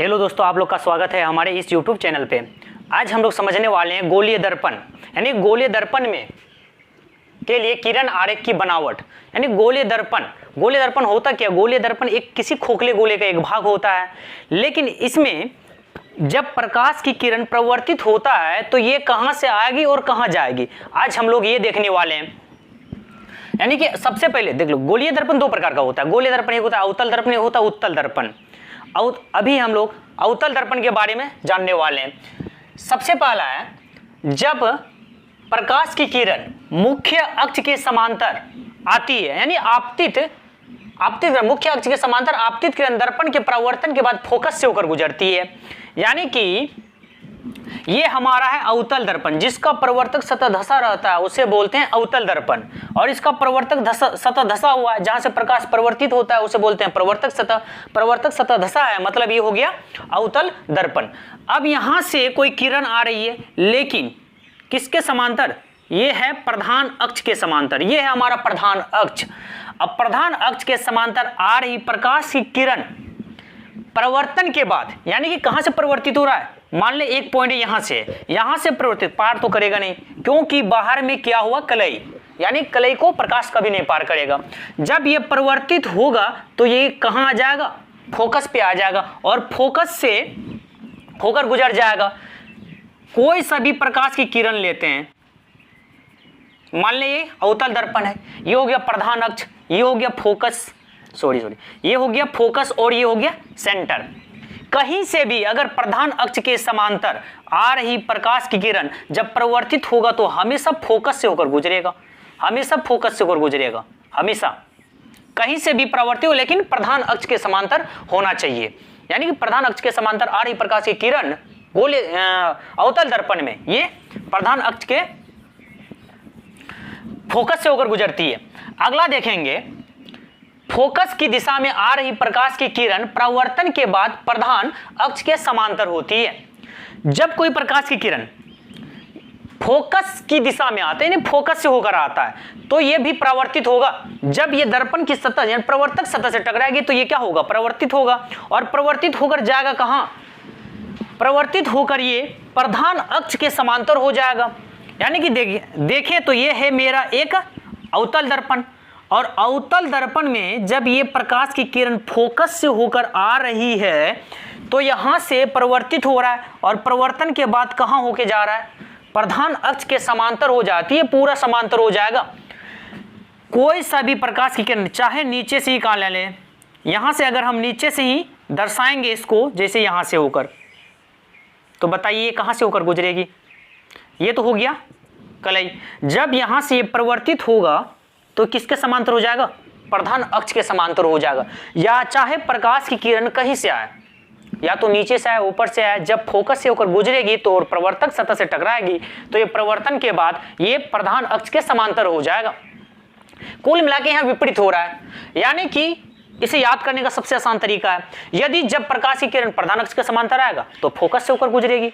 Hello दोस्तों, आप लोग का स्वागत है हमारे इस यूट्यूब चैनल पे। आज हम लोग समझने वाले हैं गोलीय दर्पण, यानी गोलीय दर्पण में के लिए किरण आरेख की बनावट। यानी गोलीय दर्पण होता क्या? गोलीय दर्पण एक किसी खोखले गोले का एक भाग होता है, लेकिन इसमें जब प्रकाश की किरण प्रवर्तित होता है तो ये कहाँ से आएगी और कहाँ जाएगी, आज हम लोग ये देखने वाले हैं। यानी कि सबसे पहले देख लो, गोलीय दर्पण दो प्रकार का होता है। गोलीय दर्पण एक होता है अवतल दर्पण, एक होता है उत्तल दर्पण। अभी हम लोग अवतल दर्पण के बारे में जानने वाले हैं। सबसे पहला है, जब प्रकाश की किरण मुख्य अक्ष के समांतर आती है, यानी आपतित मुख्य अक्ष के समांतर आपतित किरण दर्पण के परावर्तन के बाद फोकस से होकर गुजरती है। यानी कि ये हमारा है अवतल दर्पण, जिसका प्रवर्तक सतह धसा रहता है उसे बोलते हैं अवतल दर्पण, और इसका प्रवर्तक सतह धसा हुआ है, जहां से प्रकाश प्रवर्तित होता है उसे बोलते हैं प्रवर्तक सतह। प्रवर्तक सतह धसा है मतलब ये हो गया अवतल दर्पण। अब यहां से कोई किरण आ रही है, लेकिन किसके समांतर? ये है प्रधान अक्ष के समांतर। ये है हमारा प्रधान अक्ष। अब प्रधान अक्ष के समांतर आ रही प्रकाश की किरण प्रवर्तन के बाद, यानी कि कहां से प्रवर्तित हो रहा है? मान ले एक पॉइंट यहां से प्रवर्तित, पार तो करेगा नहीं, क्योंकि बाहर में क्या हुआ? कलई, यानी कलई को प्रकाश कभी नहीं पार करेगा। जब ये प्रवर्तित होगा तो ये कहां आ जाएगा? फोकस पे आ जाएगा, और फोकस से होकर गुजर जाएगा। कोई सा भी प्रकाश की किरण लेते हैं, मान ले ये अवतल दर्पण है, ये हो गया प्रधान अक्ष, ये हो गया फोकस, ये हो गया फोकस और ये हो गया सेंटर। कहीं से भी अगर प्रधान अक्ष के समांतर आ रही प्रकाश की किरण जब प्रवर्तित होगा तो हमेशा फोकस से होकर गुजरेगा, हमेशा कहीं से भी प्रवर्तित हो, लेकिन प्रधान अक्ष के समांतर होना चाहिए। यानी कि प्रधान अक्ष के समांतर आ रही प्रकाश की किरण अवतल दर्पण में ये प्रधान अक्ष के फोकस से होकर गुजरती है। अगला देखेंगे, फोकस की दिशा में आ रही प्रकाश की किरण परावर्तन के बाद प्रधान अक्ष के समांतर होती है। जब कोई प्रकाश की किरण फोकस की दिशा में आते हैं, फोकस से होकर आता है, तो यह भी परावर्तित होगा। जब यह दर्पण की सतह यानी प्रवर्तक सतह से टकराएगी तो यह क्या होगा? प्रवर्तित होगा, और प्रवर्तित होकर जाएगा कहां? प्रवर्तित होकर ये प्रधान अक्ष के समांतर हो जाएगा। यानी कि देखें तो यह है मेरा एक अवतल दर्पण, और अवतल दर्पण में जब ये प्रकाश की किरण फोकस से होकर आ रही है तो यहां से प्रवर्तित हो रहा है, और प्रवर्तन के बाद कहां होके जा रहा है? प्रधान अक्ष के समांतर हो जाती है, पूरा समांतर हो जाएगा। कोई सा भी प्रकाश की किरण चाहे नीचे से ही कहां ले लें, यहां से अगर हम नीचे से ही दर्शाएंगे इसको, जैसे यहां से होकर, तो बताइए कहां से होकर गुजरेगी? ये तो हो गया कलई। जब यहां से ये प्रवर्तित होगा तो किसके समांतर हो जाएगा? प्रधान अक्ष के समांतर हो जाएगा। या चाहे प्रकाश की किरण कहीं से आए, या तो नीचे से आए, ऊपर से आए, जब फोकस से होकर गुजरेगी तो प्रवर्तक सतह से टकराएगी तो ये प्रवर्तन के बाद ये प्रधान अक्ष के समांतर हो जाएगा। कुल मिला के यहाँ विपरीत हो रहा है। यानी कि इसे याद करने का सबसे आसान तरीका है, यदि जब प्रकाश की किरण प्रधान अक्ष के समांतर आएगा तो फोकस से होकर गुजरेगी,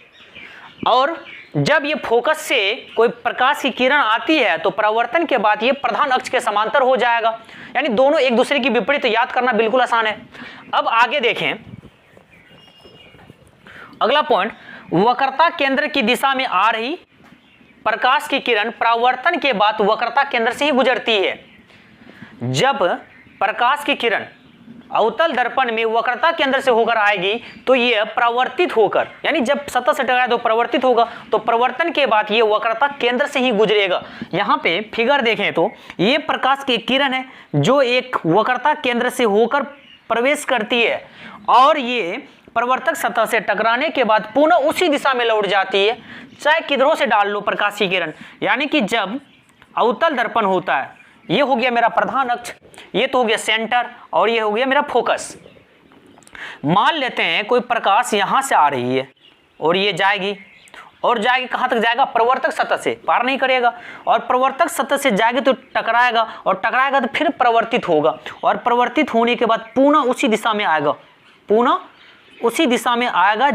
और जब ये फोकस से कोई प्रकाश की किरण आती है तो परावर्तन के बाद ये प्रधान अक्ष के समांतर हो जाएगा। यानी दोनों एक दूसरे की विपरीत, याद करना बिल्कुल आसान है। अब आगे देखें, अगला पॉइंट, वक्रता केंद्र की दिशा में आ रही प्रकाश की किरण परावर्तन के बाद वक्रता केंद्र से ही गुजरती है। जब प्रकाश की किरण अवतल दर्पण में वक्रता केंद्र से होकर आएगी तो यह प्रवर्तित होकर, यानी जब सतह से टकराए तो प्रवर्तित होगा, तो प्रवर्तन के बाद यह वक्रता केंद्र से ही गुजरेगा। यहाँ पे फिगर देखें तो ये प्रकाश की किरण है जो एक वक्रता केंद्र से होकर प्रवेश करती है, और ये प्रवर्तक सतह से टकराने के बाद पुनः उसी दिशा में लौट जाती है, चाहे किधरों से डाल लो प्रकाश की किरण। यानी कि जब अवतल दर्पण होता है, ये हो गया मेरा प्रधान अक्ष, ये तो हो गया सेंटर, और ये हो गया मेरा फोकस। मान लेते हैं कोई प्रकाश यहां से आ रही है और ये जाएगी, और जाएगी कहां तक जाएगा? प्रवर्तक सतह से, पार नहीं करेगा, और प्रवर्तक सतह से जाएगी तो टकराएगा, और टकराएगा तो फिर प्रवर्तित होगा, और प्रवर्तित होने के बाद पुनः उसी दिशा में आएगा,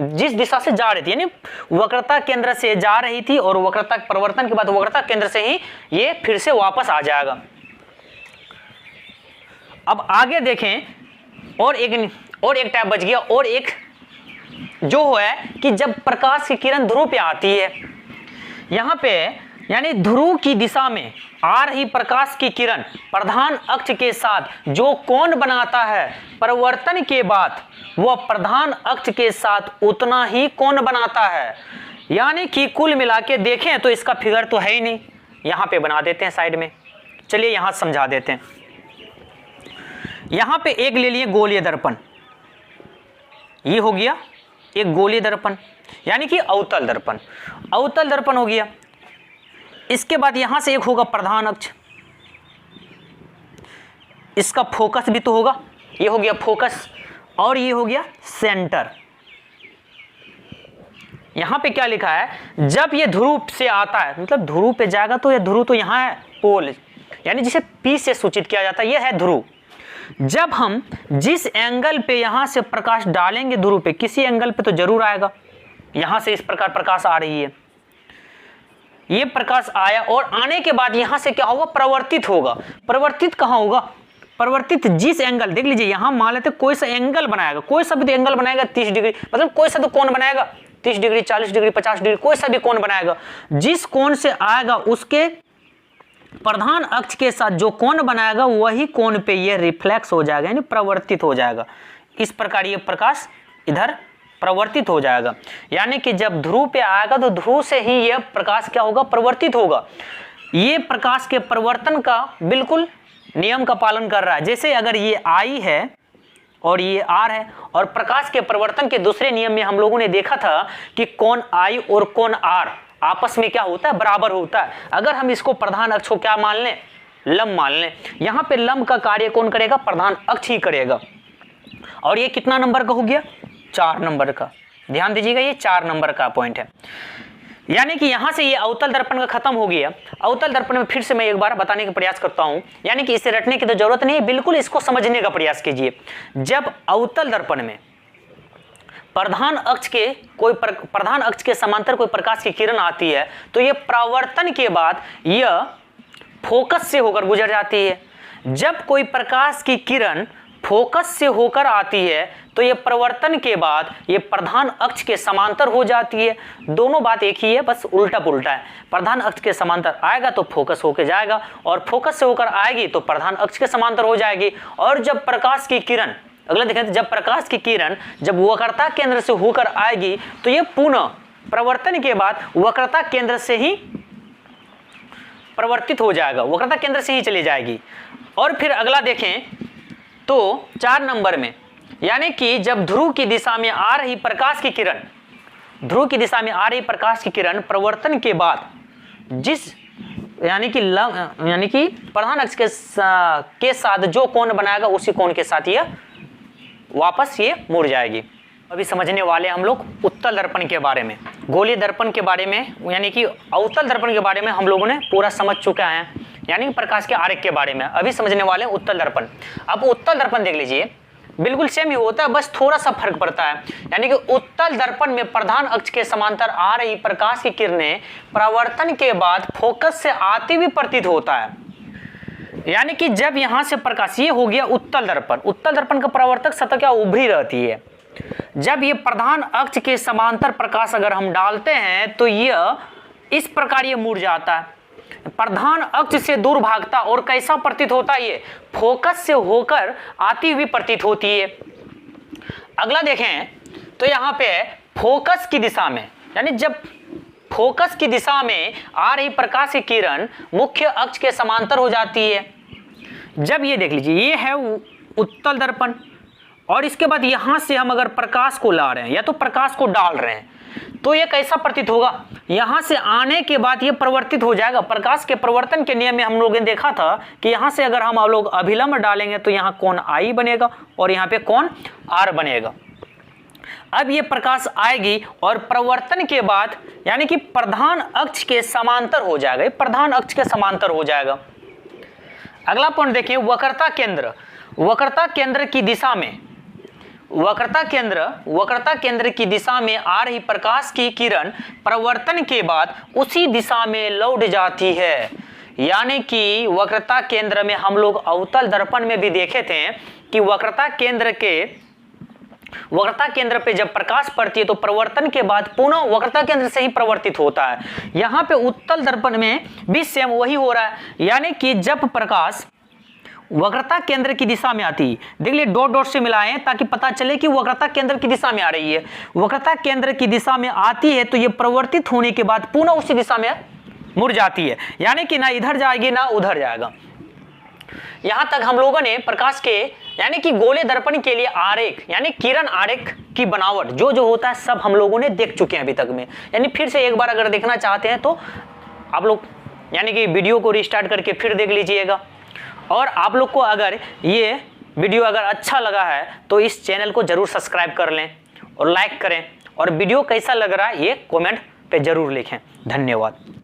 जिस दिशा से जा रही थी, यानी वक्रता केंद्र से जा रही थी, और वक्रता प्रवर्तन के बाद वक्रता केंद्र से ही ये फिर से वापस आ जाएगा। अब आगे देखें, और एक टाइप बच गया। और एक जो है कि जब प्रकाश की किरण ध्रुव पे आती है, यहाँ पे यानी ध्रुव की दिशा में आ रही प्रकाश की किरण प्रधान अक्ष के साथ जो कोण बनाता है, परिवर्तन के बाद वह प्रधान अक्ष के साथ उतना ही कोण बनाता है। यानी कि कुल मिला के देखें तो इसका फिगर तो है ही नहीं, यहाँ पे बना देते हैं साइड में। चलिए यहाँ समझा देते हैं। यहाँ पे एक ले लिए गोलीय दर्पण, ये हो गया एक गोलीय दर्पण यानी कि अवतल दर्पण। अवतल दर्पण हो गया। इसके बाद यहाँ से एक होगा प्रधान अक्ष, इसका फोकस भी तो होगा, ये हो गया फोकस, और ये हो गया सेंटर। यहाँ पे क्या लिखा है, जब ये ध्रुव से आता है, मतलब ध्रुव पे जाएगा तो ये ध्रुव तो यहाँ है पोल, यानी जिसे P से सूचित किया जाता है, ये है ध्रुव। जब हम जिस एंगल पे यहाँ से प्रकाश डालेंगे ध्रुव पे, किसी एंगल पे तो जरूर आएगा। यहाँ से इस प्रकार प्रकाश आ रही है, ये प्रकाश आया और आने के बाद यहाँ से क्या होगा, प्रवर्तित होगा। प्रवर्तित कहाँ होगा, परिवर्तित जिस एंगल, देख लीजिए यहाँ मान लेते कोई सा एंगल बनाएगा, कोई सा भी एंगल बनाएगा 30 डिग्री, मतलब कोई सा तो कोण बनाएगा 30 डिग्री, 40 डिग्री, 50 डिग्री, कोई सा भी कोण बनाएगा। जिस कोण से आएगा उसके प्रधान अक्ष के साथ जो कोण बनाएगा वही कोण पे ये रिफ्लेक्स हो जाएगा, यानी प्रवर्तित हो जाएगा। इस प्रकार ये प्रकाश इधर प्रवर्तित हो जाएगा। यानी कि जब ध्रुव पे आएगा तो ध्रुव से ही यह प्रकाश क्या होगा, प्रवर्तित होगा। ये प्रकाश के परिवर्तन का बिल्कुल नियम का पालन कर रहा है। जैसे अगर ये I है और ये R है, और प्रकाश के परिवर्तन के दूसरे नियम में हम लोगों ने देखा था कि कोण I और कोण R आपस में क्या होता है, बराबर होता है। अगर हम इसको प्रधान अक्ष को क्या मान लें, लंब मान लें, यहाँ पे लंब का कार्य कौन करेगा, प्रधान अक्ष ही करेगा। और ये कितना नंबर का हो गया, 4 नंबर का। ध्यान दीजिएगा ये 4 नंबर का पॉइंट है। यानी कि यहाँ से ये अवतल दर्पण का खत्म हो गया। अवतल दर्पण में फिर से मैं एक बार बताने का प्रयास करता हूँ, यानी कि इसे रटने की तो जरूरत नहीं है, बिल्कुल इसको समझने का प्रयास कीजिए। जब अवतल दर्पण में प्रधान अक्ष के समांतर कोई प्रकाश की किरण आती है तो ये परावर्तन के बाद यह फोकस से होकर गुजर जाती है। जब कोई प्रकाश की किरण फोकस से होकर आती है तो ये परिवर्तन के बाद ये प्रधान अक्ष के समांतर हो जाती है। दोनों बात एक ही है, बस उल्टा पुल्टा है। प्रधान अक्ष के समांतर आएगा तो फोकस होकर जाएगा, और फोकस से होकर आएगी तो प्रधान अक्ष के समांतर हो जाएगी। और जब प्रकाश की किरण, अगला देखें, जब प्रकाश की किरण जब वक्रता केंद्र से होकर आएगी तो ये पुनः प्रवर्तन के बाद वक्रता केंद्र से ही परिवर्तित हो जाएगा, वक्रता केंद्र से ही चली जाएगी। और फिर अगला देखें तो 4 नंबर में, यानी कि जब ध्रुव की दिशा में आ रही प्रकाश की किरण, ध्रुव की दिशा में आ रही प्रकाश की किरण प्रवर्तन के बाद जिस यानी कि प्रधान अक्ष के साथ जो कोण बनाएगा उसी कोण के साथ यह वापस ये मुड़ जाएगी। अभी समझने वाले हम लोग उत्तल दर्पण के बारे में, गोलीय दर्पण के बारे में, यानी कि अवतल दर्पण के बारे में हम लोगों ने पूरा समझ चुका है, यानी कि प्रकाश के आरेख के बारे में। अभी समझने वाले हैं उत्तल दर्पण। अब उत्तल दर्पण देख लीजिए, बिल्कुल सेम ही होता है, बस थोड़ा सा फर्क पड़ता है। यानी कि उत्तल दर्पण में प्रधान अक्ष के समांतर आ रही प्रकाश की किरणें परावर्तन के बाद फोकस से आती हुई प्रतीत होता है। यानी कि जब यहां से प्रकाश, ये हो गया उत्तल दर्पण। उत्तल दर्पण का परावर्तक सतह क्या उभरी रहती है। जब ये प्रधान अक्ष के समांतर प्रकाश अगर हम डालते हैं तो यह इस प्रकार ये मुड़ जाता है, प्रधान अक्ष से दूर भागता, और कैसा प्रतीत होता है, ये फोकस से होकर आती हुई प्रतीत होती है। अगला देखें तो यहाँ पे फोकस की दिशा में, यानी जब फोकस की दिशा में आ रही प्रकाश की किरण मुख्य अक्ष के समांतर हो जाती है। जब ये देख लीजिए, ये है उत्तल दर्पण, और इसके बाद यहां से हम अगर प्रकाश को ला रहे हैं या तो प्रकाश को डाल रहे हैं तो ये कैसा प्रतीत होगा, यहां से आने के बाद ये परिवर्तित हो जाएगा। प्रकाश के परिवर्तन के नियम में हम लोगों ने देखा था कि यहां से अगर हम लोग अभिलंब डालेंगे तो यहाँ कोण I बनेगा और यहाँ पे कोण R बनेगा। अब ये प्रकाश आएगी और परिवर्तन के बाद यानी कि प्रधान अक्ष के समांतर हो जाएगा, प्रधान अक्ष के समांतर हो जाएगा। अगला पॉइंट देखिए, वक्रता केंद्र। वक्रता केंद्र की दिशा में, वक्रता केंद्र की दिशा में आ रही प्रकाश की किरण परिवर्तन के बाद उसी दिशा में लौट जाती है। यानी कि वक्रता केंद्र में हम लोग अवतल दर्पण में भी देखे थे कि वक्रता केंद्र पे जब प्रकाश पड़ती है तो प्रवर्तन के बाद पुनः वक्रता केंद्र से ही प्रवर्तित होता है। यहाँ पे उत्तल दर्पण में भी सेम वही हो रहा है, यानी कि जब प्रकाश वक्रता केंद्र की दिशा में आती है, देख लीजिए डॉट डॉट से मिलाएं ताकि पता चले कि वक्रता केंद्र की दिशा में आ रही है। वक्रता केंद्र की दिशा में आती है तो ये प्रवर्तित होने के बाद पुनः उसी दिशा में मुड़ जाती है, यानी कि ना इधर जाएगी ना उधर जाएगा। यहां तक हम लोगों ने प्रकाश के यानी कि गोले दर्पण के लिए आरेख यानी किरण आरेख की बनावट जो जो होता है सब हम लोगों ने देख चुके हैं अभी तक में। यानी फिर से एक बार अगर देखना चाहते हैं तो आप लोग यानी कि वीडियो को रिस्टार्ट करके फिर देख लीजिएगा। और आप लोग को अगर ये वीडियो अगर अच्छा लगा है तो इस चैनल को जरूर सब्सक्राइब कर लें और लाइक करें, और वीडियो कैसा लग रहा है ये कमेंट पे जरूर लिखें। धन्यवाद।